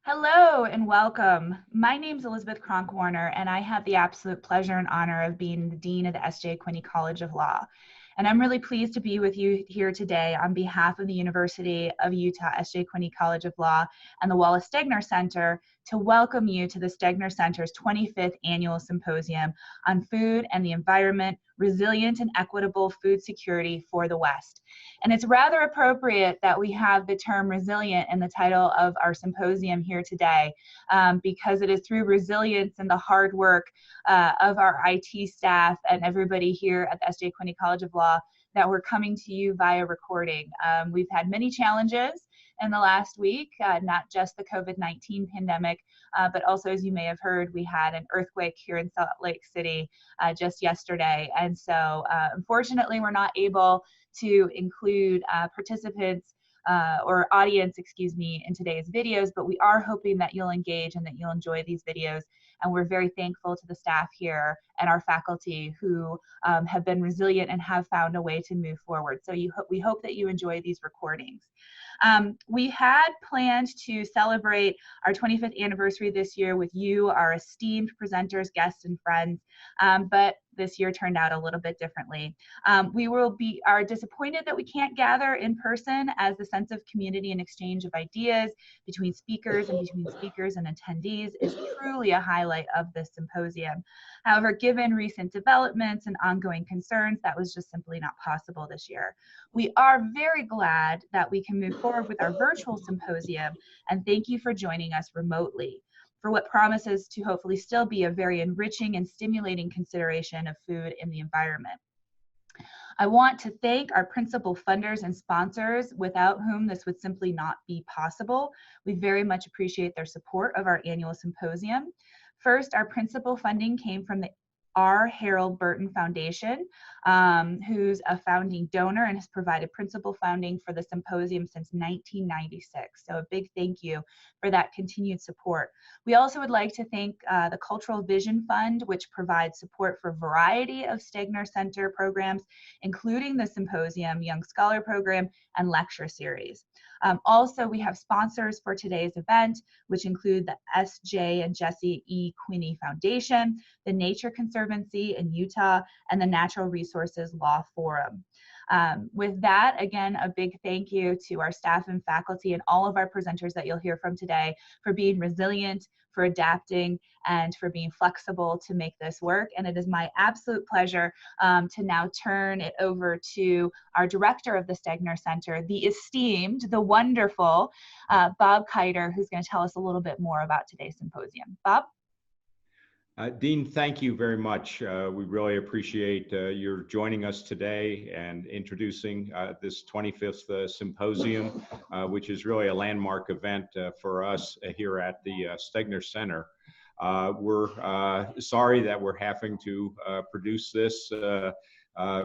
Hello and welcome. My name is Elizabeth Kronk-Warner, and I have the absolute pleasure and honor of being the Dean of the S.J. Quinney College of Law. And I'm really pleased to be with you here today on behalf of the University of Utah S.J. Quinney College of Law and the Wallace Stegner Center to welcome you to the Stegner Center's 25th Annual Symposium on Food and the Environment, Resilient and Equitable Food Security for the West. And it's rather appropriate that we have the term resilient in the title of our symposium here today, because it is through resilience and the hard work of our IT staff and everybody here at the S.J. Quinney College of Law that we're coming to you via recording. We've had many challenges in the last week, not just the COVID-19 pandemic, but also, as you may have heard, we had an earthquake here in Salt Lake City just yesterday. And so unfortunately, we're not able to include participants or audience, excuse me, in today's videos, but we are hoping that you'll engage and that you'll enjoy these videos. And we're very thankful to the staff here and our faculty who have been resilient and have found a way to move forward. So we hope that you enjoy these recordings. We had planned to celebrate our 25th anniversary this year with you, our esteemed presenters, guests, and friends, but this year turned out a little bit differently. We are disappointed that we can't gather in person, as the sense of community and exchange of ideas between speakers and attendees is truly a highlight of this symposium. However, given recent developments and ongoing concerns, that was just simply not possible this year. We are very glad that we can move forward with our virtual symposium, and thank you for joining us remotely for what promises to hopefully still be a very enriching and stimulating consideration of food and the environment. I want to thank our principal funders and sponsors, without whom this would simply not be possible. We very much appreciate their support of our annual symposium. First, our principal funding came from the R. Harold Burton Foundation, who's a founding donor and has provided principal funding for the symposium since 1996. So a big thank you for that continued support. We also would like to thank the Cultural Vision Fund, which provides support for a variety of Stegner Center programs, including the Symposium, Young Scholar Program, and lecture series. Also, we have sponsors for today's event, which include the S.J. and Jesse E. Quinney Foundation, the Nature Conservancy in Utah, and the Natural Resources Law Forum. With that, again, a big thank you to our staff and faculty and all of our presenters that you'll hear from today for being resilient, for adapting, and for being flexible to make this work. And it is my absolute pleasure to now turn it over to our director of the Stegner Center, the esteemed, the wonderful Bob Kiter, who's going to tell us a little bit more about today's symposium. Bob? Dean, thank you very much. We really appreciate your joining us today and introducing this 25th symposium, which is really a landmark event for us here at the Stegner Center. We're sorry that we're having to produce this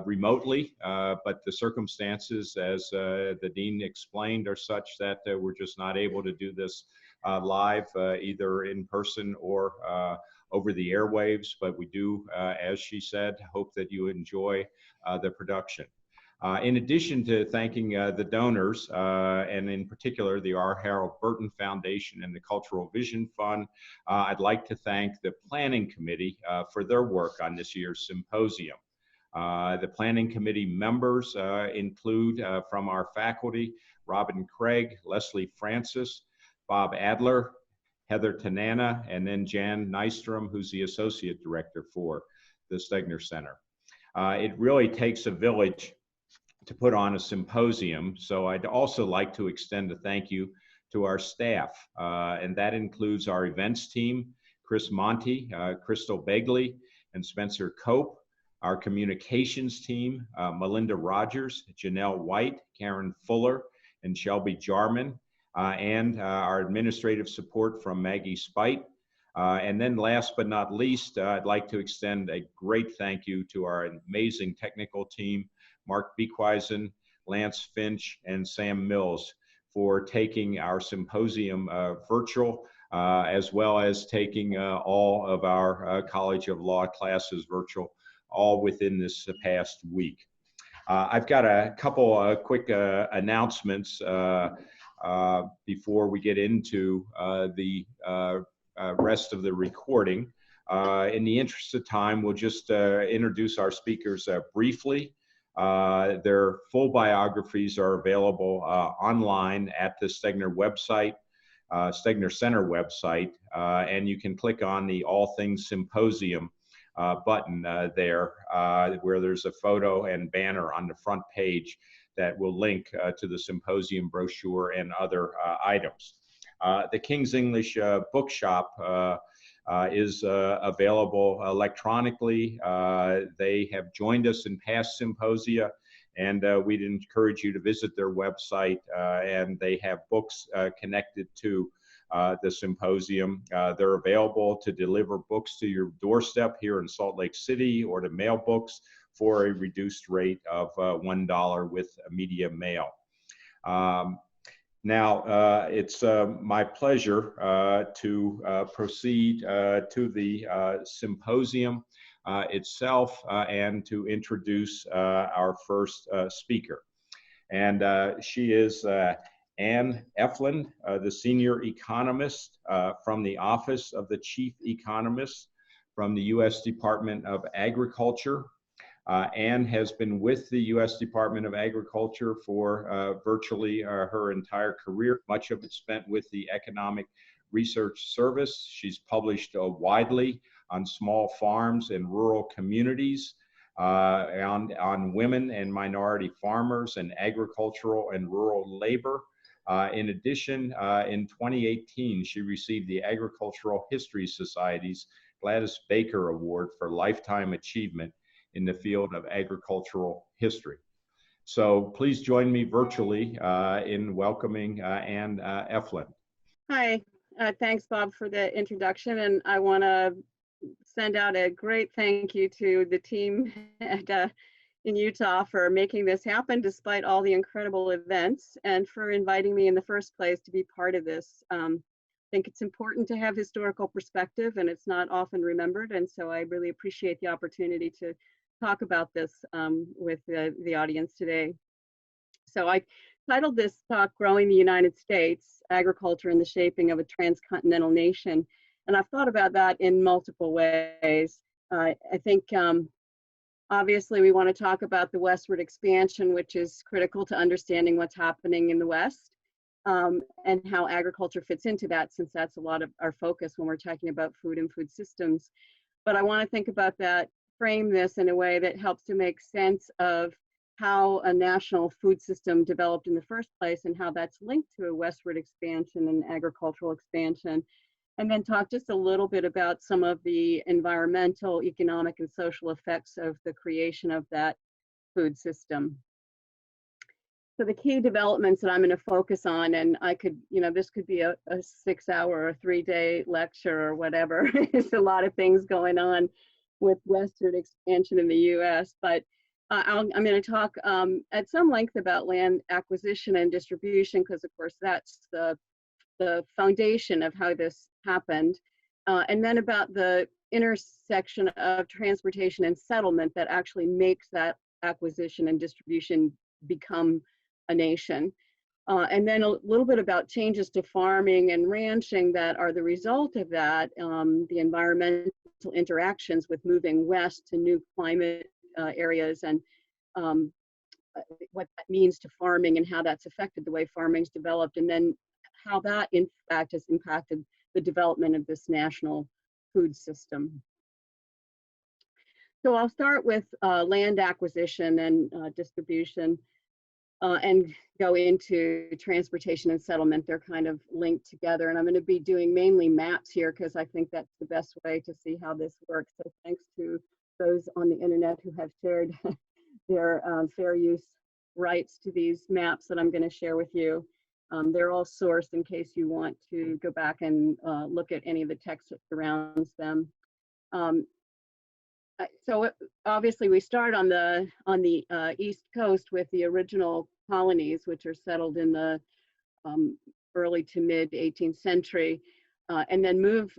remotely, but the circumstances, as the Dean explained, are such that we're just not able to do this live, either in person or over the airwaves, but we do, as she said, hope that you enjoy the production. In addition to thanking the donors, and in particular the R. Harold Burton Foundation and the Cultural Vision Fund, I'd like to thank the Planning Committee for their work on this year's symposium. The Planning Committee members include from our faculty, Robin Craig, Leslie Francis, Bob Adler, Heather Tanana, and then Jan Nystrom, who's the Associate Director for the Stegner Center. It really takes a village to put on a symposium, so I'd also like to extend a thank you to our staff, and that includes our events team, Chris Monty, Crystal Begley, and Spencer Cope, our communications team, Melinda Rogers, Janelle White, Karen Fuller, and Shelby Jarman, and our administrative support from Maggie Spite. And then last but not least, I'd like to extend a great thank you to our amazing technical team, Mark Beekhuizen, Lance Finch, and Sam Mills, for taking our symposium virtual, as well as taking all of our College of Law classes virtual, all within this past week. I've got a couple quick announcements. before we get into the rest of the recording. In the interest of time, we'll just introduce our speakers briefly. Their full biographies are available online at the Stegner website, Stegner Center website, and you can click on the All Things Symposium button there, where there's a photo and banner on the front page that will link to the symposium brochure and other items. The King's English Bookshop is available electronically. They have joined us in past symposia, and we'd encourage you to visit their website, and they have books connected to the symposium. They're available to deliver books to your doorstep here in Salt Lake City, or to mail books for a reduced rate of $1 with media mail. Now, it's my pleasure to proceed to the symposium itself and to introduce our first speaker. And she is Anne Effland, the Senior Economist from the Office of the Chief Economist from the U.S. Department of Agriculture. Anne has been with the U.S. Department of Agriculture for virtually her entire career, much of it spent with the Economic Research Service. She's published widely on small farms and rural communities, on women and minority farmers, and agricultural and rural labor. In addition, in 2018, she received the Agricultural History Society's Gladys Baker Award for Lifetime Achievement in the field of agricultural history. So please join me virtually in welcoming Anne Effland. Hi, thanks Bob for the introduction, and I want to send out a great thank you to the team in Utah for making this happen despite all the incredible events, and for inviting me in the first place to be part of this. I think it's important to have historical perspective, and it's not often remembered, and so I really appreciate the opportunity to talk about this with the audience today. So I titled this talk, Growing the United States, Agriculture in the Shaping of a Transcontinental Nation. And I've thought about that in multiple ways. I think obviously we want to talk about the westward expansion, which is critical to understanding what's happening in the West, and how agriculture fits into that, since that's a lot of our focus when we're talking about food and food systems. But I want to think about that, frame this in a way that helps to make sense of how a national food system developed in the first place, and how that's linked to a westward expansion and agricultural expansion. And then talk just a little bit about some of the environmental, economic, and social effects of the creation of that food system. So the key developments that I'm going to focus on, and I could, this could be a 6-hour or 3-day lecture or whatever. There's a lot of things going on with westward expansion in the U.S., but I'm going to talk at some length about land acquisition and distribution, because of course that's the foundation of how this happened, and then about the intersection of transportation and settlement that actually makes that acquisition and distribution become a nation. And then a little bit about changes to farming and ranching that are the result of that, the environmental interactions with moving west to new climate areas, and what that means to farming and how that's affected the way farming's developed, and then how that in fact has impacted the development of this national food system. So I'll start with land acquisition and distribution, and go into transportation and settlement. They're kind of linked together, and I'm going to be doing mainly maps here because I think that's the best way to see how this works. So thanks to those on the internet who have shared their fair use rights to these maps that I'm going to share with you. They're all sourced in case you want to go back and look at any of the text that surrounds them. So obviously we start on the East Coast with the original colonies, which are settled in the early to mid 18th century, and then move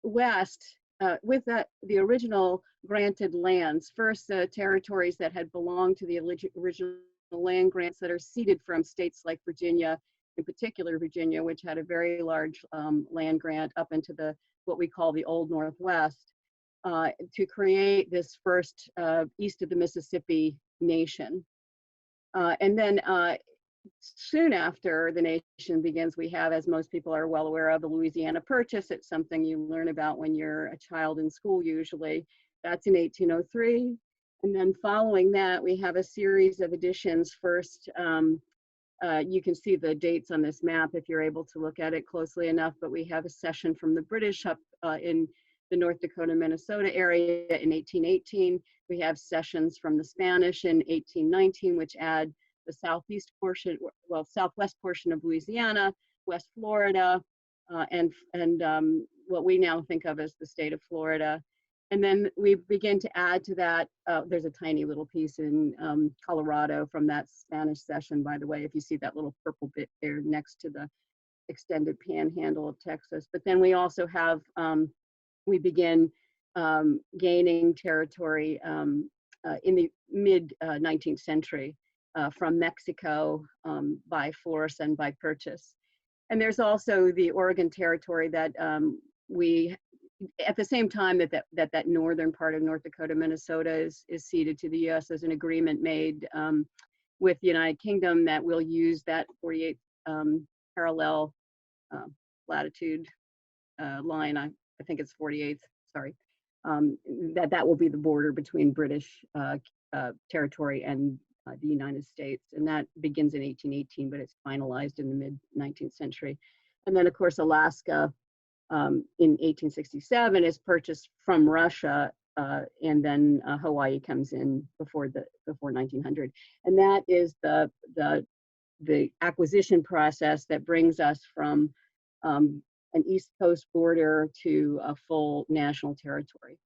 west with the original granted lands. First, the territories that had belonged to the original land grants that are ceded from states like Virginia in particular Virginia, which had a very large land grant up into what we call the Old Northwest, to create this first east of the Mississippi nation. And then soon after the nation begins, we have, as most people are well aware of, the Louisiana Purchase. It's something you learn about when you're a child in school usually. That's in 1803. And then following that, we have a series of additions. First, you can see the dates on this map if you're able to look at it closely enough, but we have a cession from the British up in the North Dakota, Minnesota area in 1818. We have cessions from the Spanish in 1819, which add the southwest portion of Louisiana, West Florida, and what we now think of as the state of Florida. And then we begin to add to that, there's a tiny little piece in Colorado from that Spanish cession, by the way, if you see that little purple bit there next to the extended panhandle of Texas. But then we also have, we begin gaining territory in the mid-19th century from Mexico by force and by purchase. And there's also the Oregon Territory that we, at the same time that northern part of North Dakota, Minnesota is ceded to the US, there's an agreement made with the United Kingdom that will use that 48th parallel latitude line, I think it's 48th, sorry, that will be the border between British territory and the United States. And that begins in 1818, but it's finalized in the mid-19th century. And then of course, Alaska in 1867 is purchased from Russia, and then Hawaii comes in before 1900. And that is the acquisition process that brings us from an East Coast border to a full national territory.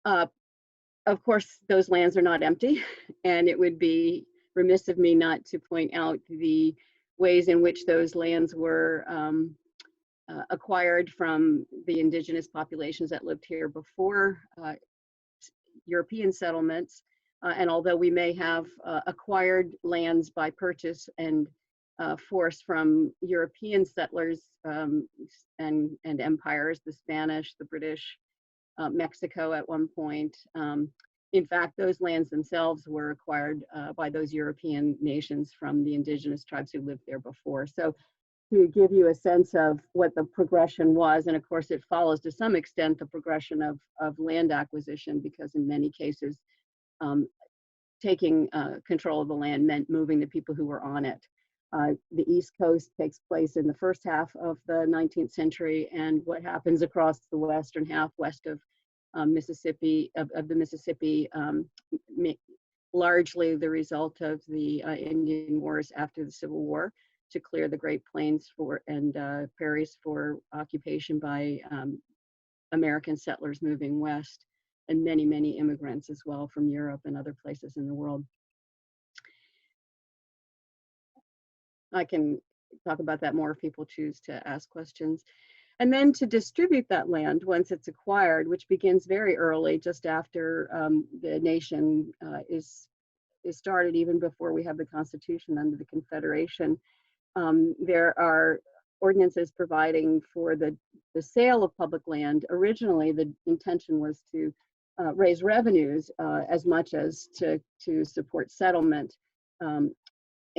Of course, those lands are not empty, and it would be remiss of me not to point out the ways in which those lands were acquired from the indigenous populations that lived here before European settlements. And although we may have acquired lands by purchase and force from European settlers and empires, the Spanish, the British, Mexico at one point. In fact, those lands themselves were acquired by those European nations from the indigenous tribes who lived there before. So to give you a sense of what the progression was, and of course it follows to some extent the progression of land acquisition, because in many cases taking control of the land meant moving the people who were on it. The East Coast takes place in the first half of the 19th century, and what happens across the western half, west of Mississippi, of the Mississippi, largely the result of the Indian Wars after the Civil War, to clear the Great Plains and prairies for occupation by American settlers moving west, and many, many immigrants as well from Europe and other places in the world. I can talk about that more if people choose to ask questions. And then to distribute that land once it's acquired, which begins very early, just after the nation is started, even before we have the Constitution under the Confederation. There are ordinances providing for the sale of public land. Originally, the intention was to raise revenues as much as to support settlement.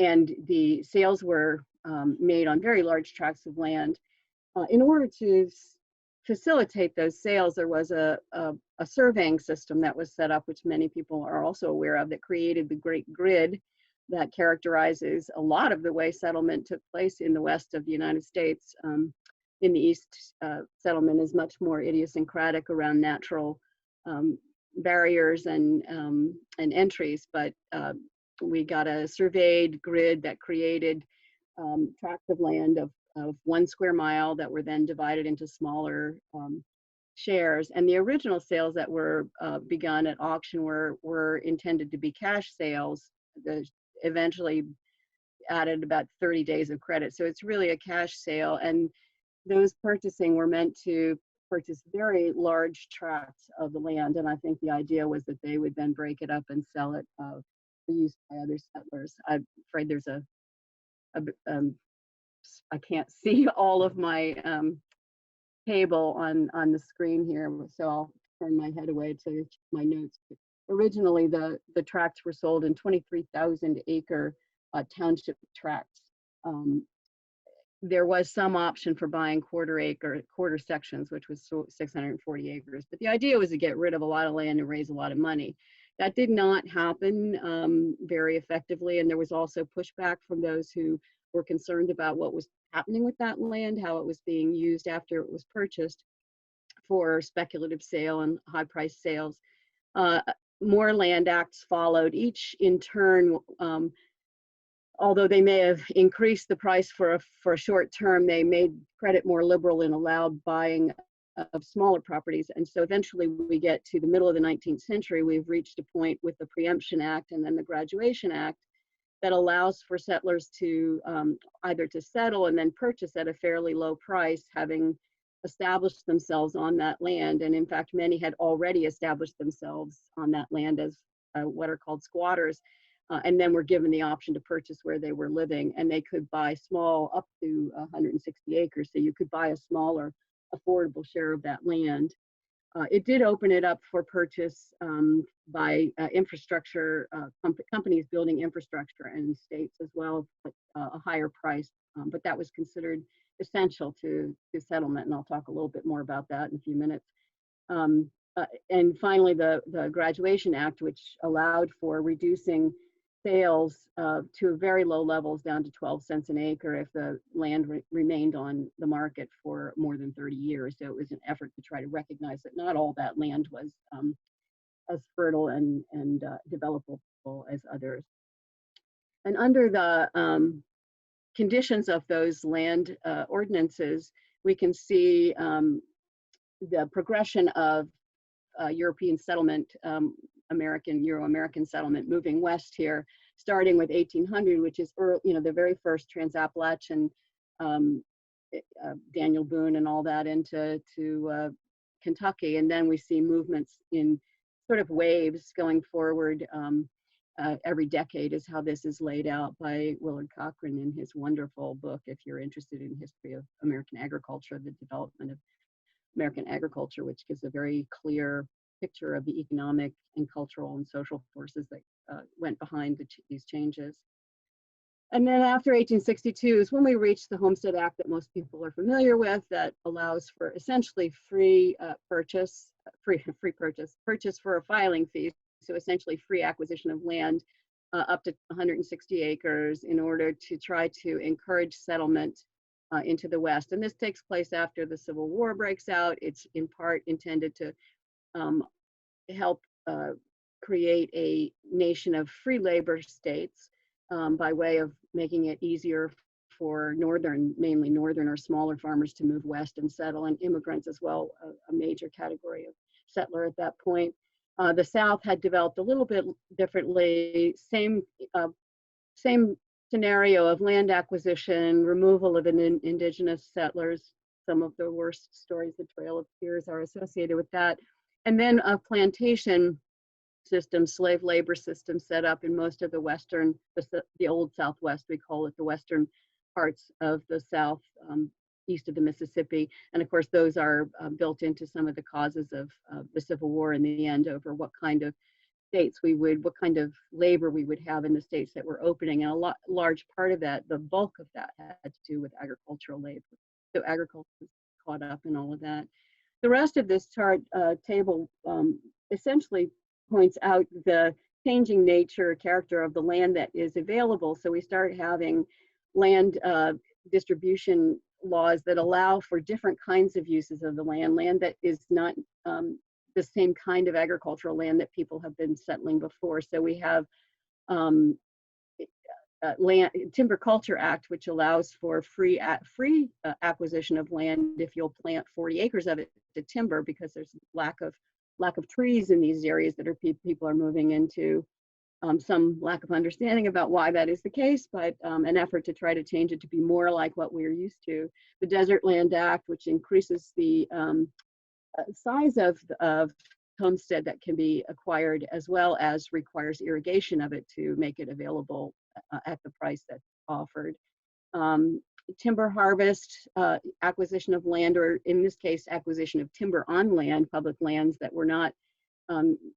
And the sales were made on very large tracts of land. In order to facilitate those sales, there was a surveying system that was set up, which many people are also aware of, that created the Great Grid that characterizes a lot of the way settlement took place in the west of the United States. In the east, settlement is much more idiosyncratic around natural barriers and entries, but we got a surveyed grid that created tracts of land of 1 square mile that were then divided into smaller shares. And the original sales that were begun at auction were intended to be cash sales. Eventually added about 30 days of credit. So it's really a cash sale. And those purchasing were meant to purchase very large tracts of the land. And I think the idea was that they would then break it up and sell it for use by other settlers. I'm afraid there's a I can't see all of my table on the screen here, so I'll turn my head away to my notes. Originally, the tracts were sold in 23,000 acre township tracts. There was some option for buying quarter sections, which was 640 acres. But the idea was to get rid of a lot of land and raise a lot of money. That did not happen very effectively, and there was also pushback from those who were concerned about what was happening with that land, how it was being used after it was purchased for speculative sale and high price sales. More land acts followed, each in turn. Although they may have increased the price for a short term, they made credit more liberal and allowed buying of smaller properties. And so eventually we get to the middle of the 19th century, we've reached a point with the Preemption Act and then the Graduation Act that allows for settlers to either to settle and then purchase at a fairly low price, having established themselves on that land. And in fact, many had already established themselves on that land as what are called squatters. And then were given the option to purchase where they were living, and they could buy small up to 160 acres. So you could buy a smaller, affordable share of that land. It did open it up for purchase by infrastructure companies building infrastructure, and states as well, at a higher price. But that was considered essential to settlement, and I'll talk a little bit more about that in a few minutes. And finally, the Graduation Act, which allowed for reducing sales to very low levels down to 12 cents an acre if the land remained on the market for more than 30 years. So it was an effort to try to recognize that not all that land was as fertile and developable as others. And under the conditions of those land ordinances, we can see the progression of European settlement, Euro-American settlement moving west here, starting with 1800, which is the very first Trans-Appalachian, Daniel Boone and all that into Kentucky. And then we see movements in sort of waves going forward. Every decade is how this is laid out by Willard Cochran in his wonderful book, if you're interested in history of American agriculture, the development of American agriculture, which gives a very clear picture of the economic and cultural and social forces that went behind these changes. And then after 1862 is when we reached the Homestead Act that most people are familiar with, that allows for essentially free purchase for a filing fee. So essentially free acquisition of land up to 160 acres in order to try to encourage settlement into the West. And this takes place after the Civil War breaks out. It's in part intended to help create a nation of free labor states by way of making it easier for mainly northern or smaller farmers to move west and settle, and immigrants as well, a major category of settler at that point. The South had developed a little bit differently, same scenario of land acquisition, removal of indigenous settlers. Some of the worst stories, the Trail of Tears, are associated with that. And then a plantation system, slave labor system set up in most of the western, the old Southwest, we call it, the western parts of the South, east of the Mississippi. And of course, those are built into some of the causes of the Civil War in the end over what kind of states what kind of labor we would have in the states that were opening. And large part of that, the bulk of that, had to do with agricultural labor. So agriculture was caught up in all of that. The rest of this table essentially points out the changing nature, character of the land that is available. So we start having land distribution laws that allow for different kinds of uses of the land that is not the same kind of agricultural land that people have been settling before. So we have Timber Culture Act, which allows for free acquisition of land if you'll plant 40 acres of it to timber, because there's lack of trees in these areas that people are moving into. Some lack of understanding about why that is the case, but an effort to try to change it to be more like what we're used to. The Desert Land Act, which increases the size of homestead that can be acquired, as well as requires irrigation of it to make it available at the price that's offered. timber harvest, acquisition of land, or in this case, acquisition of timber on land, public lands that were not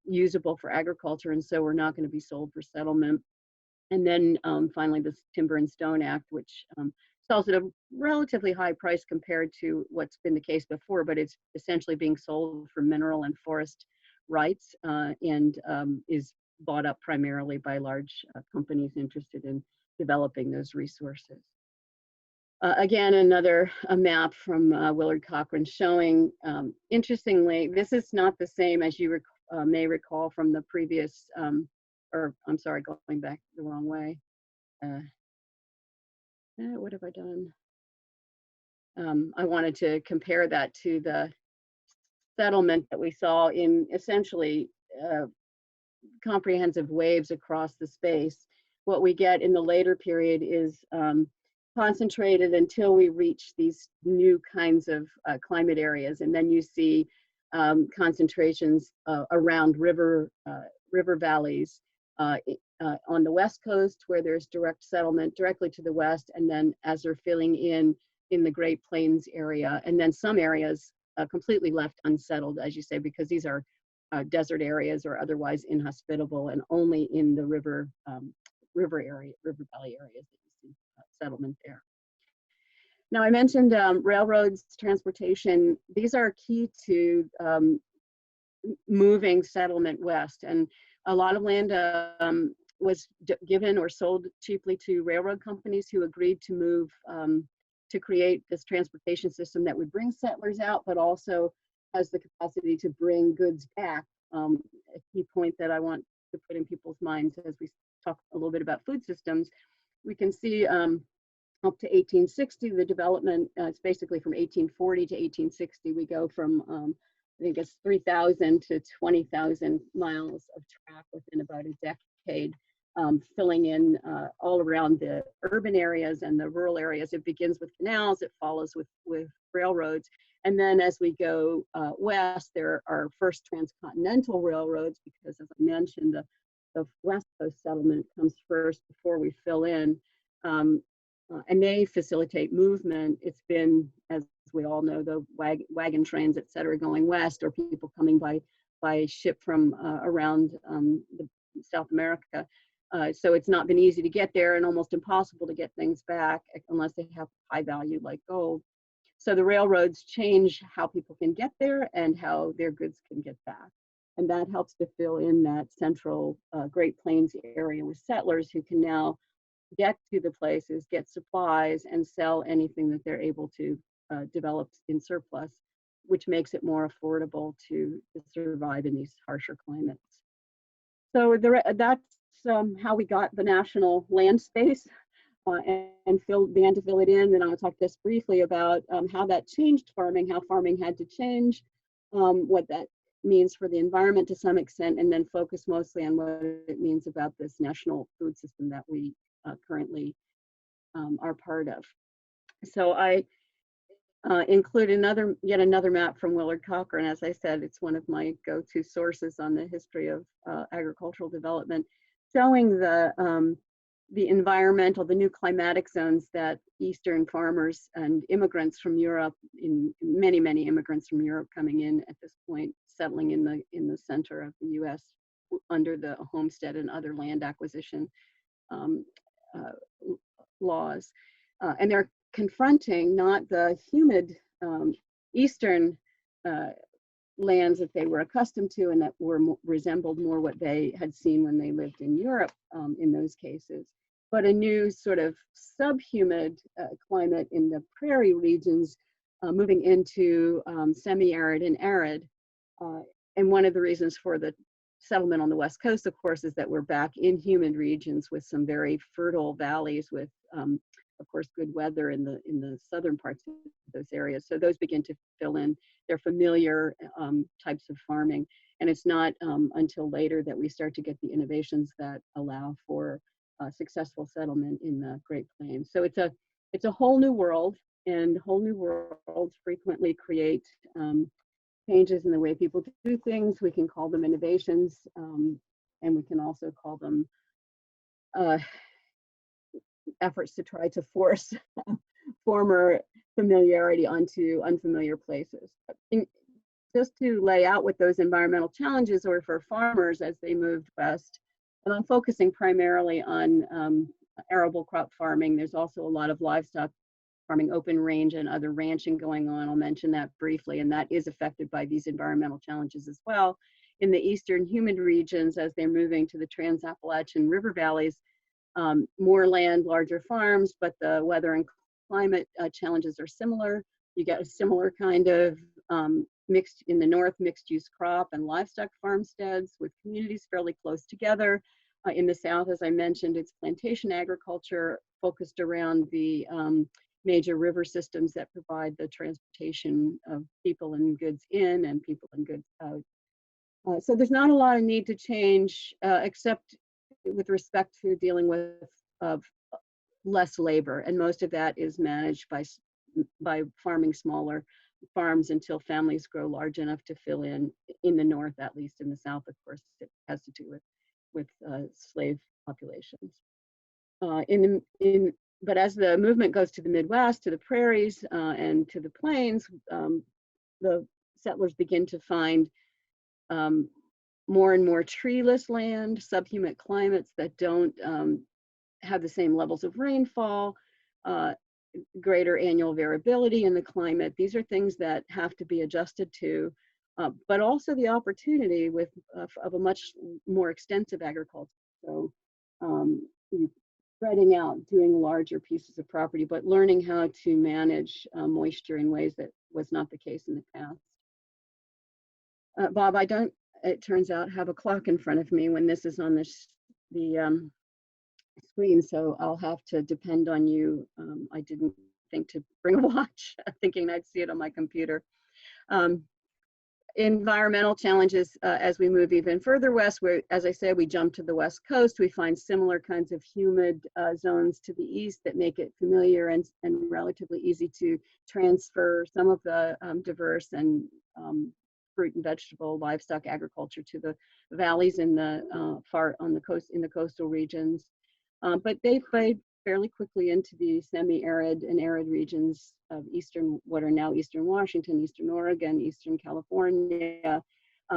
usable for agriculture and so were not going to be sold for settlement. And then finally, this Timber and Stone Act, which sells at a relatively high price compared to what's been the case before, but it's essentially being sold for mineral and forest rights and is bought up primarily by large companies interested in developing those resources. Again, another map from Willard Cochrane showing, interestingly, this is not the same as you may recall from the previous, or I'm sorry, going back the wrong way. What have I done? I wanted to compare that to the settlement that we saw in essentially comprehensive waves across the space. What we get in the later period is concentrated until we reach these new kinds of climate areas. And then you see concentrations around river valleys on the West Coast where there's direct settlement directly to the west. And then as they're filling in the Great Plains area, and then some areas completely left unsettled, as you say, because these are desert areas or otherwise inhospitable, and only in the river valley areas that you see settlement there. Now, I mentioned railroads, transportation. These are key to moving settlement west, and a lot of land was given or sold cheaply to railroad companies who agreed to move to create this transportation system that would bring settlers out, but also has the capacity to bring goods back. A key point that I want to put in people's minds as we talk a little bit about food systems, we can see up to 1860, the development, it's basically from 1840 to 1860, we go from, I think it's 3,000 to 20,000 miles of track within about a decade, filling in all around the urban areas and the rural areas. It begins with canals, it follows with railroads. And then as we go west, there are first transcontinental railroads, because as I mentioned, the West Coast settlement comes first before we fill in. And they facilitate movement. It's been, as we all know, the wagon trains, et cetera, going west, or people coming by ship from around South America. So it's not been easy to get there and almost impossible to get things back unless they have high value like gold. So the railroads change how people can get there and how their goods can get back. And that helps to fill in that central Great Plains area with settlers who can now get to the places, get supplies, and sell anything that they're able to develop in surplus, which makes it more affordable to survive in these harsher climates. So that's how we got the national land space and began to fill it in. And I'll talk just briefly about how that changed farming, how farming had to change, what that means for the environment to some extent, and then focus mostly on what it means about this national food system that we currently are part of. So I include yet another map from Willard Cochrane. As I said, it's one of my go-to sources on the history of agricultural development, showing the environmental, the new climatic zones that Eastern farmers and immigrants from Europe, many immigrants from Europe coming in at this point, settling in the center of the U.S. under the Homestead and other land acquisition laws. And they're confronting not the humid Eastern lands that they were accustomed to and that resembled more what they had seen when they lived in Europe in those cases, but a new sort of subhumid climate in the prairie regions, moving into semi-arid and arid. And one of the reasons for the settlement on the West Coast, of course, is that we're back in humid regions with some very fertile valleys with, of course, good weather in the southern parts of those areas. So those begin to fill in their familiar types of farming. And it's not until later that we start to get the innovations that allow for successful settlement in the Great Plains. So it's a whole new world, and whole new worlds frequently create changes in the way people do things. We can call them innovations, and we can also call them efforts to try to force former familiarity onto unfamiliar places. Just to lay out what those environmental challenges are for farmers as they moved west, and I'm focusing primarily on arable crop farming. There's also a lot of livestock farming, open range, and other ranching going on. I'll mention that briefly, and that is affected by these environmental challenges as well. In the eastern humid regions, as they're moving to the Trans-Appalachian River valleys, more land, larger farms, but the weather and climate challenges are similar. You get a similar kind of mixed, in the north, mixed use crop and livestock farmsteads with communities fairly close together. In the south, as I mentioned, it's plantation agriculture focused around the major river systems that provide the transportation of people and goods in and people and goods out. So there's not a lot of need to change except with respect to dealing with less labor, and most of that is managed by farming smaller farms until families grow large enough to fill in the north, at least. In the south, of course, it has to do with slave populations. But as the movement goes to the Midwest, to the prairies, and to the plains, the settlers begin to find more and more treeless land, subhumid climates that don't have the same levels of rainfall, greater annual variability in the climate. These are things that have to be adjusted to, but also the opportunity of a much more extensive agriculture. So spreading out, doing larger pieces of property, but learning how to manage moisture in ways that was not the case in the past. Bob, I don't, it turns out, have a clock in front of me when this is on the screen, so I'll have to depend on you. I didn't think to bring a watch, thinking I'd see it on my computer. Environmental challenges as we move even further west, where, as I said, we jump to the west coast, we find similar kinds of humid zones to the east that make it familiar and relatively easy to transfer some of the diverse and fruit and vegetable livestock agriculture to the valleys in the far on the coast, in the coastal regions. But they played fairly quickly into the semi-arid and arid regions of what are now eastern Washington, eastern Oregon, eastern California.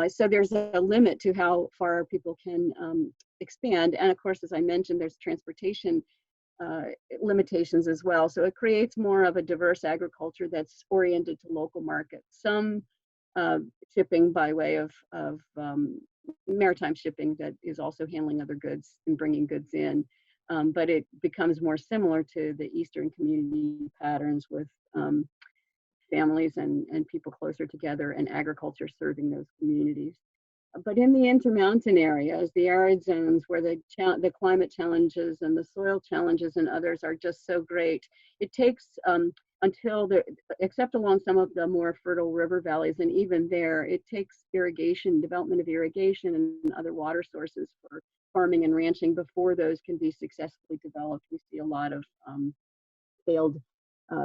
So there's a limit to how far people can expand. And of course, as I mentioned, there's transportation limitations as well. So it creates more of a diverse agriculture that's oriented to local markets. Some shipping by way of maritime shipping that is also handling other goods and bringing goods in. But it becomes more similar to the Eastern community patterns with families and people closer together and agriculture serving those communities. But in the intermountain areas, the arid zones where the climate challenges and the soil challenges and others are just so great, it takes until except along some of the more fertile river valleys, and even there, it takes irrigation, development of irrigation and other water sources for farming and ranching before those can be successfully developed. We see a lot of failed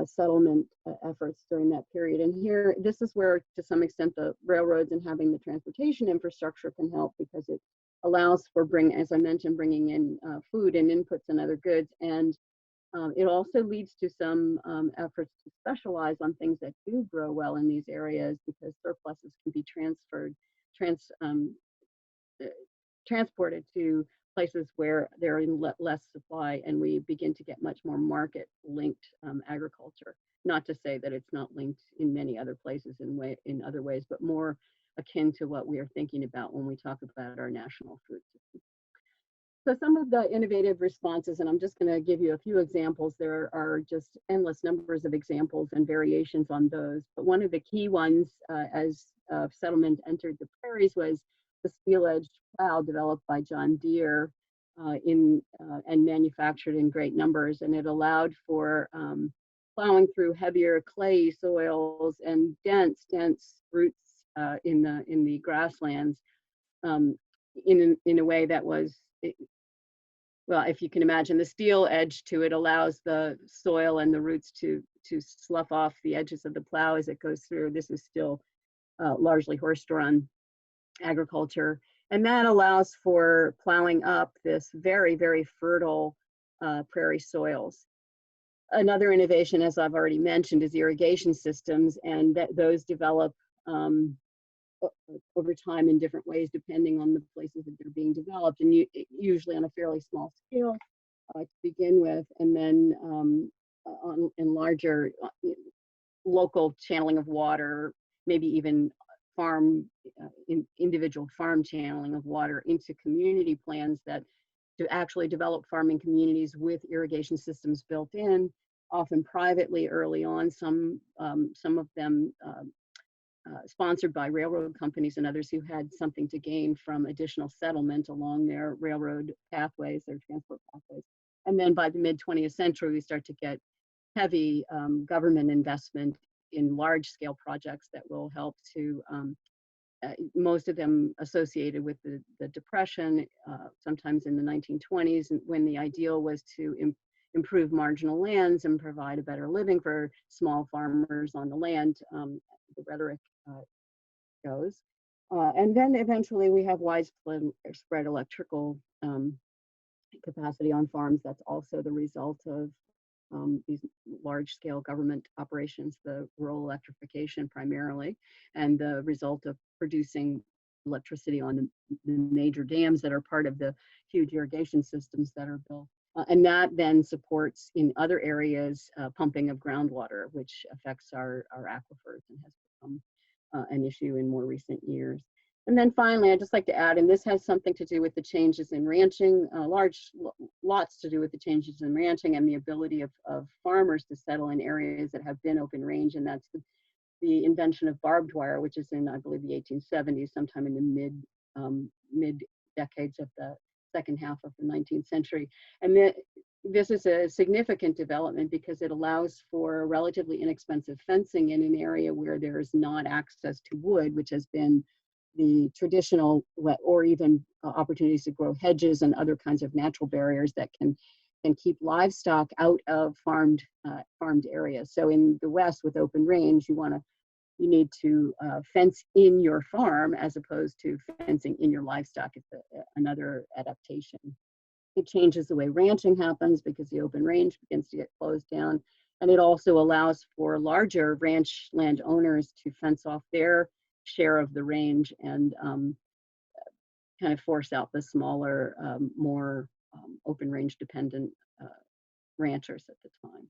settlement efforts during that period. And here, this is where, to some extent, the railroads and having the transportation infrastructure can help, because it allows for, as I mentioned, bringing in food and inputs and other goods. And it also leads to some efforts to specialize on things that do grow well in these areas, because surpluses can be transported to places where there is less supply, and we begin to get much more market-linked agriculture. Not to say that it's not linked in many other places in other ways, but more akin to what we are thinking about when we talk about our national food system. So some of the innovative responses, and I'm just going to give you a few examples. There are just endless numbers of examples and variations on those. But one of the key ones as settlement entered the prairies was the steel-edged plow, developed by John Deere and manufactured in great numbers. And it allowed for plowing through heavier clay soils and dense roots in the grasslands in a way that was, well, if you can imagine, the steel edge to it allows the soil and the roots to slough off the edges of the plow as it goes through. This is still largely horse-drawn agriculture, and that allows for plowing up this very, very fertile prairie soils. Another innovation, as I've already mentioned, is irrigation systems, and that those develop over time in different ways depending on the places that they're being developed, and usually on a fairly small scale to begin with, and then in larger local channeling of water, maybe even individual farm channeling of water into community plans that to actually develop farming communities with irrigation systems built in, often privately early on, some of them sponsored by railroad companies and others who had something to gain from additional settlement along their railroad pathways, their transport pathways. And then by the mid-20th century, we start to get heavy government investment in large-scale projects that will help to, most of them associated with the Depression, sometimes in the 1920s, when the ideal was to improve marginal lands and provide a better living for small farmers on the land, the rhetoric goes. And then eventually we have widespread electrical capacity on farms. That's also the result of these large-scale government operations, the rural electrification primarily, and the result of producing electricity on the major dams that are part of the huge irrigation systems that are built. And that then supports in other areas pumping of groundwater, which affects our aquifers and has become an issue in more recent years. And then finally, I'd just like to add, and this has something to do with the changes in ranching, lots to do with the changes in ranching and the ability of farmers to settle in areas that have been open range, and that's the invention of barbed wire, which is in, I believe, the 1870s, sometime in the mid decades of the second half of the 19th century. And this is a significant development because it allows for relatively inexpensive fencing in an area where there is not access to wood, which has been the traditional, or even opportunities to grow hedges and other kinds of natural barriers that can keep livestock out of farmed areas. So in the West with open range, you need to fence in your farm as opposed to fencing in your livestock. It's another adaptation. It changes the way ranching happens because the open range begins to get closed down. And it also allows for larger ranch land owners to fence off their share of the range and kind of force out the smaller, more open range dependent ranchers at the time.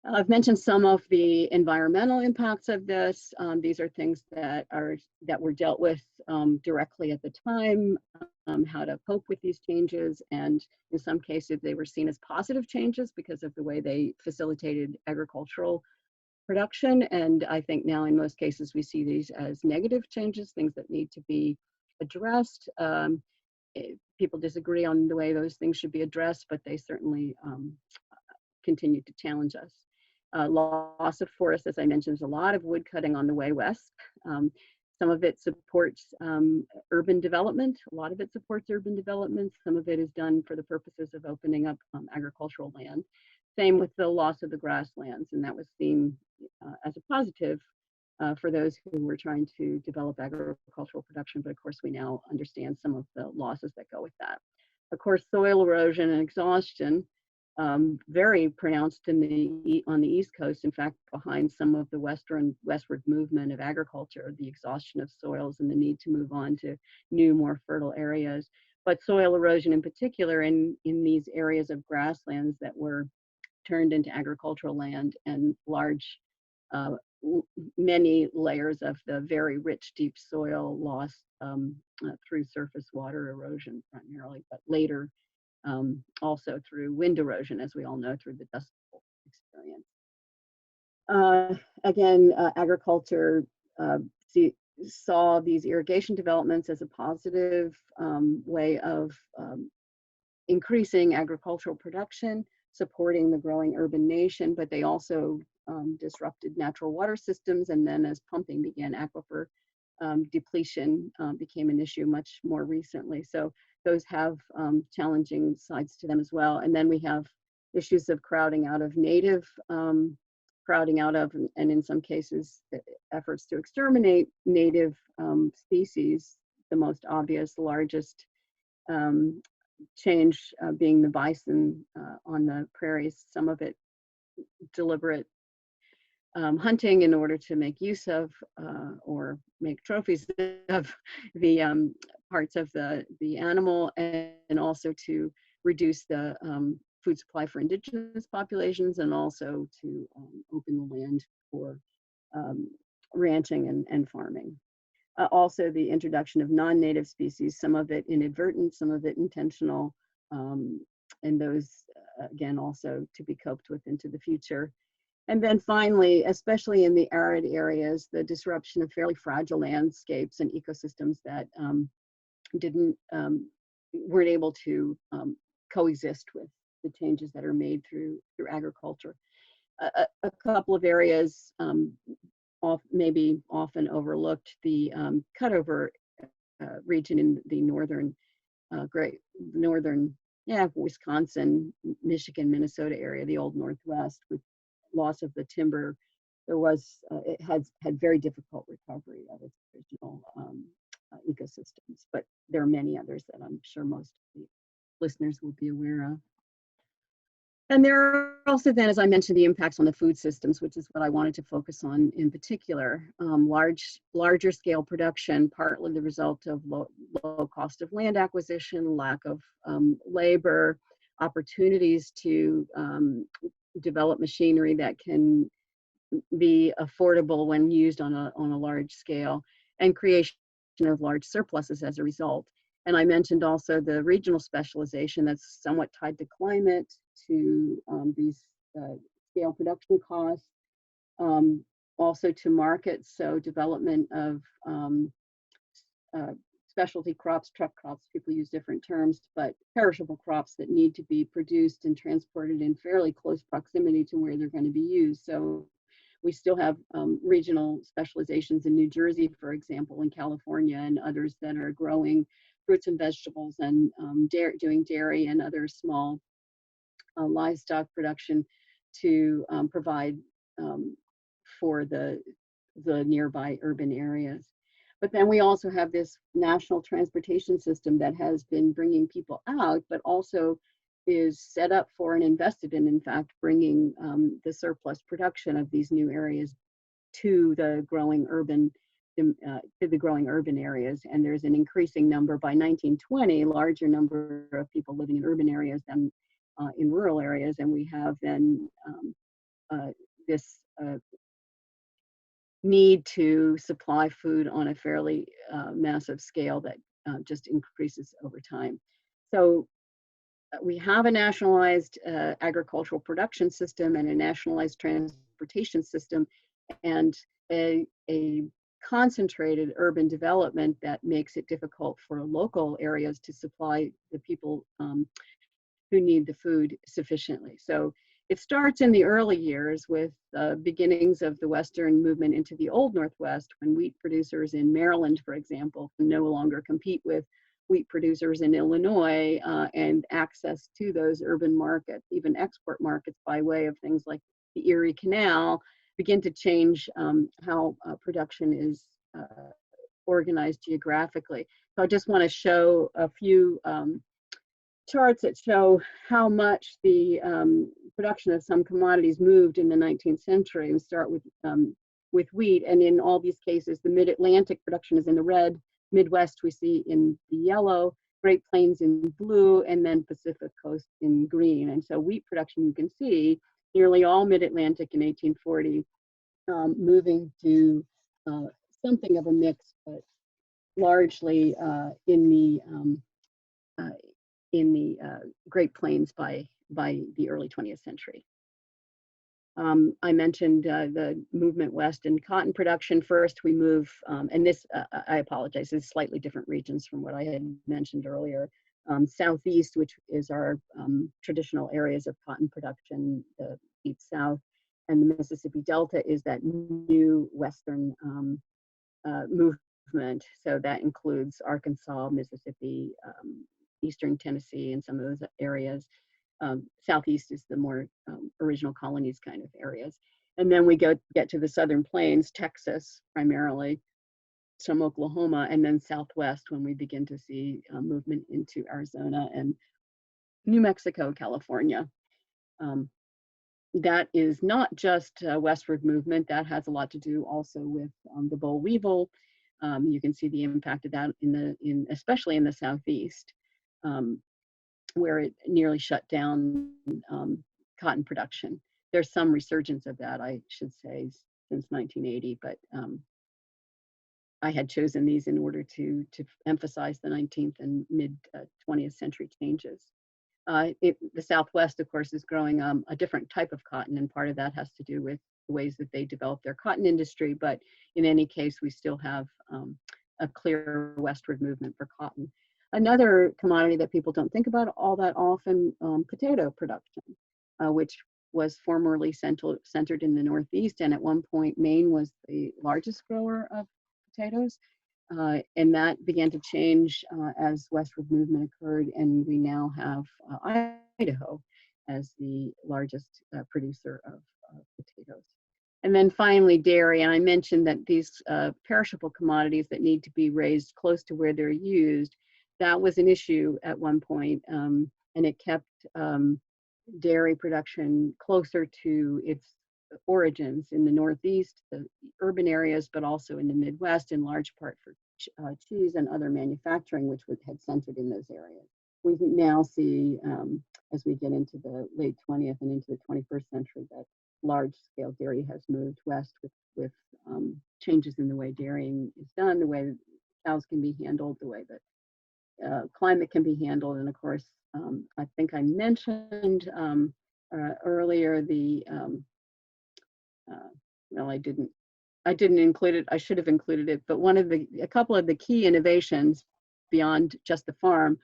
I've mentioned some of the environmental impacts of this. These are things that were dealt with directly at the time, how to cope with these changes, and in some cases they were seen as positive changes because of the way they facilitated agricultural production. And I think now in most cases we see these as negative changes, things that need to be addressed. People disagree on the way those things should be addressed, but they certainly continue to challenge us. Loss of forest, as I mentioned, there's a lot of wood cutting on the way west. Some of it supports urban development. A lot of it supports urban development. Some of it is done for the purposes of opening up agricultural land. Same with the loss of the grasslands, and that was seen as a positive for those who were trying to develop agricultural production. But of course, we now understand some of the losses that go with that. Of course, soil erosion and exhaustion, very pronounced on the East Coast. In fact, behind some of the westward movement of agriculture, the exhaustion of soils and the need to move on to new, more fertile areas. But soil erosion in particular in these areas of grasslands that were turned into agricultural land, and large, many layers of the very rich, deep soil lost through surface water erosion primarily, but later also through wind erosion, as we all know, through the Dust Bowl experience. Again, agriculture saw these irrigation developments as a positive way of increasing agricultural production, supporting the growing urban nation, but they also disrupted natural water systems. And then as pumping began, aquifer depletion became an issue much more recently. So those have challenging sides to them as well. And then we have issues of crowding out of native, and in some cases, efforts to exterminate native species. The most obvious, largest change being the bison on the prairies, some of it deliberate hunting in order to make use of or make trophies of the parts of the animal, and also to reduce the food supply for indigenous populations, and also to open the land for ranching and farming. Also the introduction of non-native species, some of it inadvertent, some of it intentional, and those again also to be coped with into the future. And then finally, especially in the arid areas, the disruption of fairly fragile landscapes and ecosystems that weren't able to coexist with the changes that are made through agriculture. A couple of areas maybe often overlooked: the cutover region in the northern Wisconsin, Michigan, Minnesota area, the old Northwest, with loss of the timber. There was it had very difficult recovery of its original ecosystems, but there are many others that I'm sure most of the listeners will be aware of. And there are also then, as I mentioned, the impacts on the food systems, which is what I wanted to focus on in particular. Larger scale production, partly the result of low cost of land acquisition, lack of labor, opportunities to develop machinery that can be affordable when used on a large scale, and creation of large surpluses as a result. And I mentioned also the regional specialization that's somewhat tied to climate, to these scale production costs, also to markets, so development of specialty crops, truck crops, people use different terms, but perishable crops that need to be produced and transported in fairly close proximity to where they're going to be used. So we still have regional specializations in New Jersey, for example, in California, and others that are growing fruits and vegetables and doing dairy and other small livestock production to provide for the nearby urban areas. But then we also have this national transportation system that has been bringing people out, but also is set up for and invested in fact, bringing the surplus production of these new areas to the growing urban areas. And there's an increasing number by 1920, larger number of people living in urban areas than in rural areas. And we have then this need to supply food on a fairly massive scale that just increases over time. So we have a nationalized agricultural production system and a nationalized transportation system, and a concentrated urban development that makes it difficult for local areas to supply the people who need the food sufficiently. So it starts in the early years with the beginnings of the Western movement into the Old Northwest, when wheat producers in Maryland, for example, can no longer compete with wheat producers in Illinois, and access to those urban markets, even export markets by way of things like the Erie Canal, begin to change how production is organized geographically. So I just want to show a few charts that show how much the production of some commodities moved in the 19th century. We start with wheat, and in all these cases, the Mid-Atlantic production is in the red, Midwest we see in the yellow, Great Plains in blue, and then Pacific Coast in green. And so wheat production, you can see nearly all Mid-Atlantic in 1840, moving to something of a mix, but largely in the Great Plains by the early 20th century. I mentioned the movement west in cotton production. First, we move, and this, I apologize, is slightly different regions from what I had mentioned earlier. Southeast, which is our traditional areas of cotton production, the deep south, and the Mississippi Delta is that new western movement. So that includes Arkansas, Mississippi, eastern Tennessee, and some of those areas. Southeast is the more original colonies kind of areas. And then we get to the Southern Plains, Texas primarily, from Oklahoma, and then southwest when we begin to see movement into Arizona and New Mexico, California. That is not just westward movement. That has a lot to do also with the boll weevil. You can see the impact of that especially in the southeast, where it nearly shut down cotton production. There's some resurgence of that, I should say, since 1980, but I had chosen these in order to emphasize the 19th and mid 20th century changes. The Southwest, of course, is growing a different type of cotton, and part of that has to do with the ways that they develop their cotton industry. But in any case, we still have a clear westward movement for cotton. Another commodity that people don't think about all that often, potato production, which was formerly centered in the Northeast, and at one point Maine was the largest grower of potatoes. And that began to change as westward movement occurred, and we now have Idaho as the largest producer of potatoes. And then finally, dairy. And I mentioned that these perishable commodities that need to be raised close to where they're used, that was an issue at one point, and it kept dairy production closer to its origins in the Northeast, the urban areas, but also in the Midwest, in large part for cheese and other manufacturing, which had centered in those areas. We now see, as we get into the late 20th and into the 21st century, that large-scale dairy has moved west with changes in the way dairying is done, the way that cows can be handled, the way that climate can be handled, and of course, I think I mentioned earlier the well, I didn't include it. I should have included it. But a couple of the key innovations beyond just the farm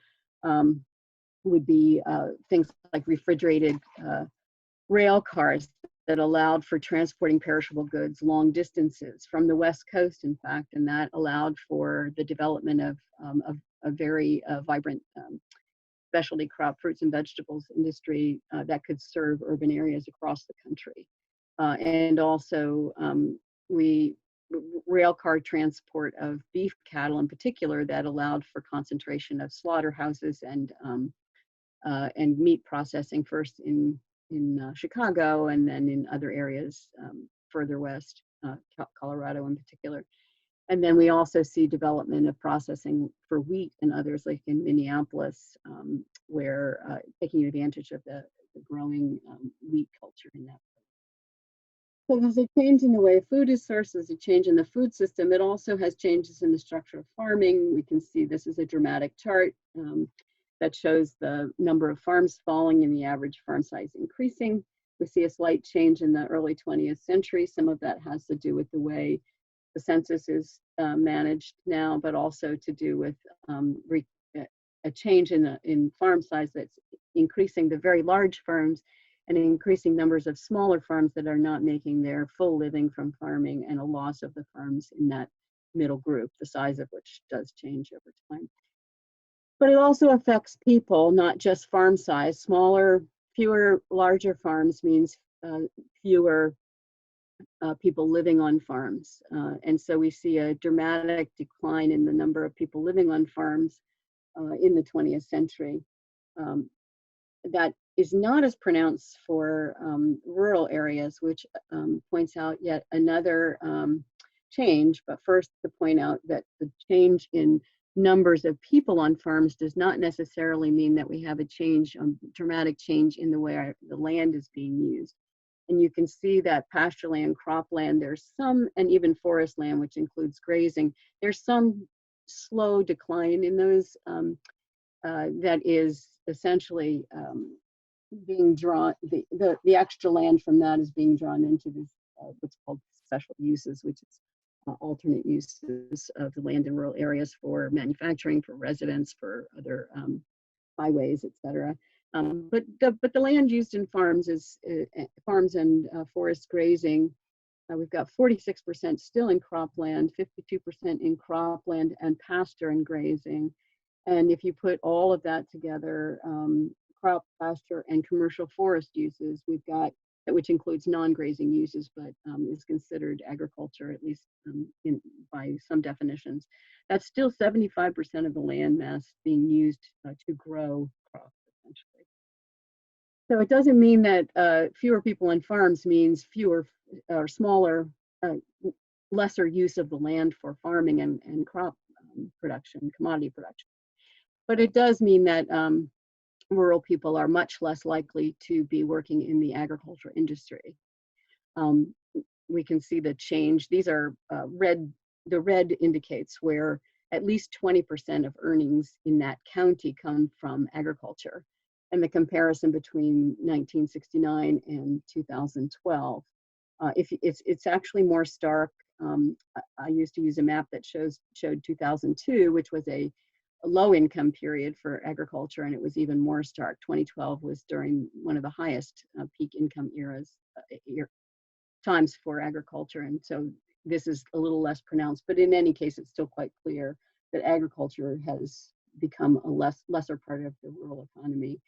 would be things like refrigerated rail cars that allowed for transporting perishable goods long distances from the West Coast, in fact, and that allowed for the development of a very vibrant specialty crop fruits and vegetables industry that could serve urban areas across the country. And also rail car transport of beef cattle in particular that allowed for concentration of slaughterhouses and meat processing, first in Chicago and then in other areas further west, Colorado in particular. And then we also see development of processing for wheat and others, like in Minneapolis, where taking advantage of the growing wheat culture in that. So there's a change in the way food is sourced, there's a change in the food system. It also has changes in the structure of farming. We can see this is a dramatic chart that shows the number of farms falling and the average farm size increasing. We see a slight change in the early 20th century. Some of that has to do with the way the census is managed now, but also to do with a change in farm size that's increasing the very large farms and increasing numbers of smaller farms that are not making their full living from farming, and a loss of the farms in that middle group, the size of which does change over time. But it also affects people, not just farm size. Smaller, fewer, larger farms means fewer people living on farms. And so we see a dramatic decline in the number of people living on farms in the 20th century. That is not as pronounced for rural areas, which points out yet another change. But first, to point out that the change in numbers of people on farms does not necessarily mean that we have a change, dramatic change in the way the land is being used. And you can see that pasture land, cropland, there's some, and even forest land, which includes grazing, there's some slow decline in those that is essentially being drawn, the extra land from that is being drawn into this, what's called special uses, which is alternate uses of the land in rural areas for manufacturing, for residents, for other highways, etc. But the land used in farms is farms and forest grazing. We've got 46% still in cropland, 52% in cropland and pasture and grazing. And if you put all of that together, crop, pasture, and commercial forest uses, we've got which includes non-grazing uses, but is considered agriculture, at least by some definitions. That's still 75% of the land mass being used to grow crops, essentially. So it doesn't mean that fewer people on farms means fewer or smaller, lesser use of the land for farming and crop production, commodity production. But it does mean that rural people are much less likely to be working in the agriculture industry. We can see the change. These are red. The red indicates where at least 20% of earnings in that county come from agriculture. And the comparison between 1969 and 2012, it's actually more stark. I used to use a map that showed 2002, which was a low income period for agriculture, and it was even more stark. 2012 was during one of the highest peak income times for agriculture, and so this is a little less pronounced, but in any case, it's still quite clear that agriculture has become a lesser part of the rural economy,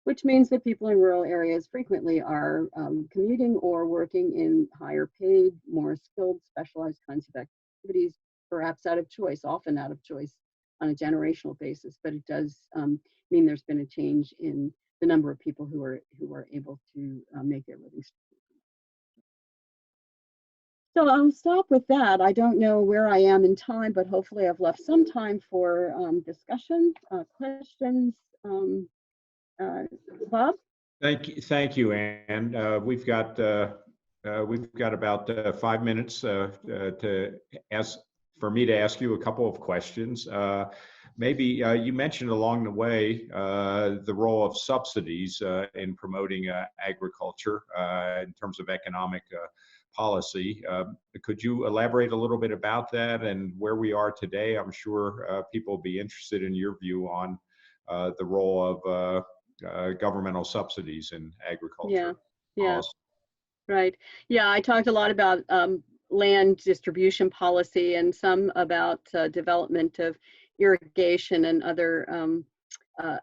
which means that people in rural areas frequently are commuting or working in higher paid, more skilled, specialized kinds of activities, perhaps out of choice, often out of choice on a generational basis, but it does mean there's been a change in the number of people who are able to make their living. So I'll stop with that. I don't know where I am in time, but hopefully I've left some time for discussion, questions. Bob? Thank you, Anne. We've got about 5 minutes for me to ask you a couple of questions. Maybe you mentioned along the way the role of subsidies in promoting agriculture in terms of economic policy. Could you elaborate a little bit about that and where we are today? I'm sure people will be interested in your view on the role of governmental subsidies in agriculture. Yeah, right. Yeah, I talked a lot about land distribution policy and some about development of irrigation and other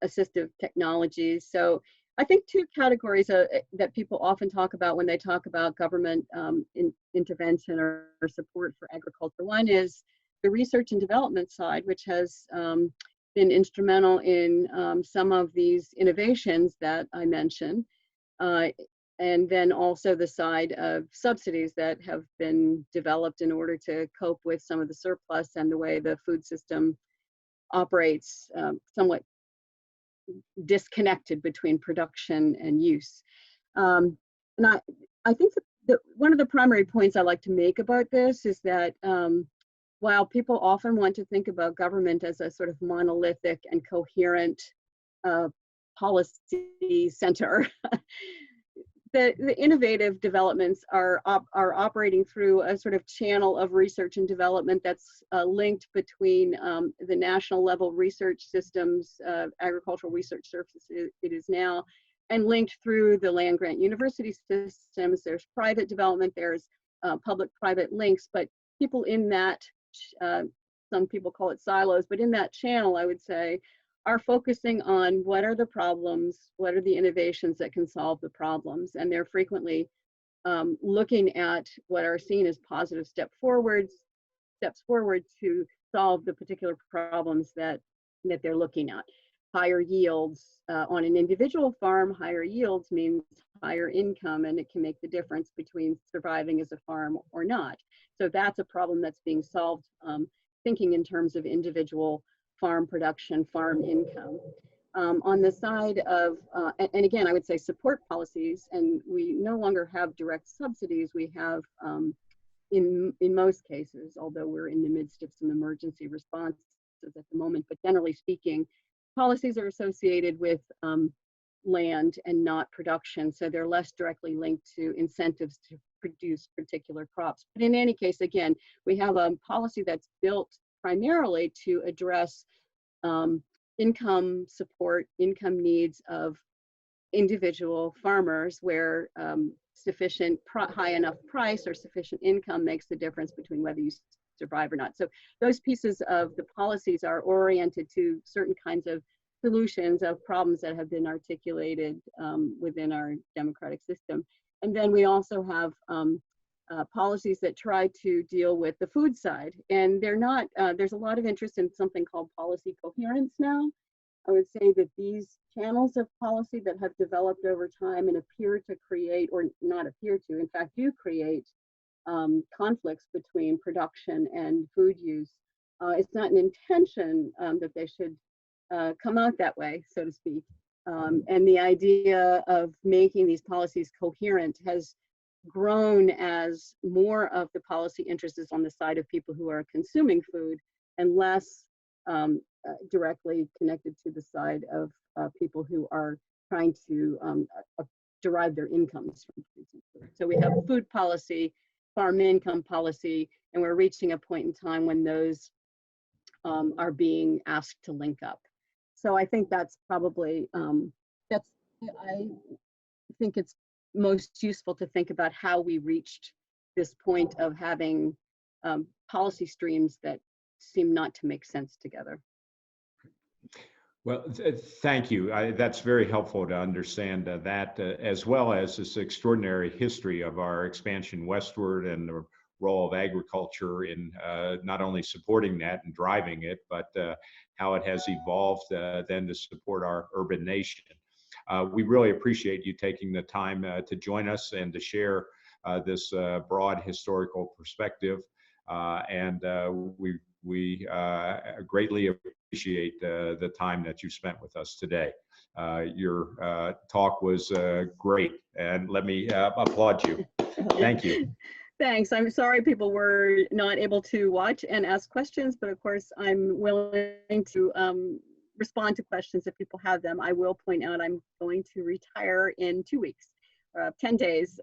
assistive technologies. So I think two categories that people often talk about when they talk about government intervention or support for agriculture. One is the research and development side, which has been instrumental in some of these innovations that I mentioned. And then also the side of subsidies that have been developed in order to cope with some of the surplus and the way the food system operates somewhat disconnected between production and use. And I think that one of the primary points I like to make about this is that while people often want to think about government as a sort of monolithic and coherent policy center, the innovative developments are operating through a sort of channel of research and development that's linked between the national level research systems, agricultural research services it is now, and linked through the land grant university systems. There's private development, there's public-private links, but people in that, some people call it silos, but in that channel, I would say, are focusing on what are the problems, what are the innovations that can solve the problems, and they're frequently looking at what are seen as positive steps forward to solve the particular problems that they're looking at. Higher yields on an individual farm, higher yields means higher income, and it can make the difference between surviving as a farm or not. So that's a problem that's being solved, thinking in terms of individual farm production, farm income. On the side of, and again, I would say support policies, and we no longer have direct subsidies. We have, in most cases, although we're in the midst of some emergency responses at the moment, but generally speaking, policies are associated with land and not production, so they're less directly linked to incentives to produce particular crops. But in any case, again, we have a policy that's built primarily to address income support, income needs of individual farmers where sufficient high enough price or sufficient income makes the difference between whether you survive or not. So those pieces of the policies are oriented to certain kinds of solutions of problems that have been articulated within our democratic system. And then we also have policies that try to deal with the food side. And they're not, there's a lot of interest in something called policy coherence now. I would say that these channels of policy that have developed over time and appear to create, or not appear to, in fact, do create conflicts between production and food use. It's not an intention that they should come out that way, so to speak. And the idea of making these policies coherent has grown as more of the policy interest is on the side of people who are consuming food and less directly connected to the side of people who are trying to derive their incomes from producing food. So we have food policy, farm income policy, and we're reaching a point in time when those are being asked to link up. So I think that's probably, I think it's most useful to think about how we reached this point of having policy streams that seem not to make sense together. Well, thank you. That's very helpful to understand that, as well as this extraordinary history of our expansion westward and the role of agriculture in not only supporting that and driving it, but how it has evolved then to support our urban nation. We really appreciate you taking the time to join us and to share this broad historical perspective. And we greatly appreciate the time that you spent with us today. Your talk was great, and let me applaud you. Thank you. Thanks. I'm sorry people were not able to watch and ask questions, but of course I'm willing to respond to questions if people have them. I will point out I'm going to retire in 2 weeks, 10 days.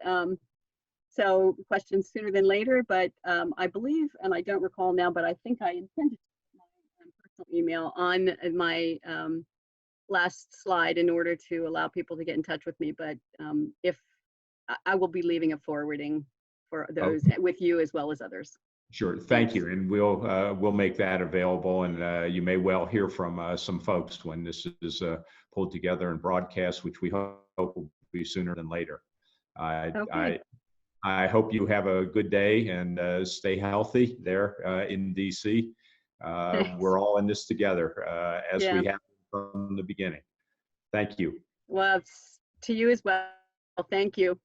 So questions sooner than later, but I believe, and I don't recall now, but I think I intended to put my personal email on my last slide in order to allow people to get in touch with me. But if I will be leaving a forwarding for those with you as well as others. Sure, thank you, and we'll make that available, and you may well hear from some folks when this is pulled together and broadcast, which we hope will be sooner than later. I hope you have a good day and stay healthy there in DC. We're all in this together as we have from the beginning. Thank you. Well, to you as well. Thank you.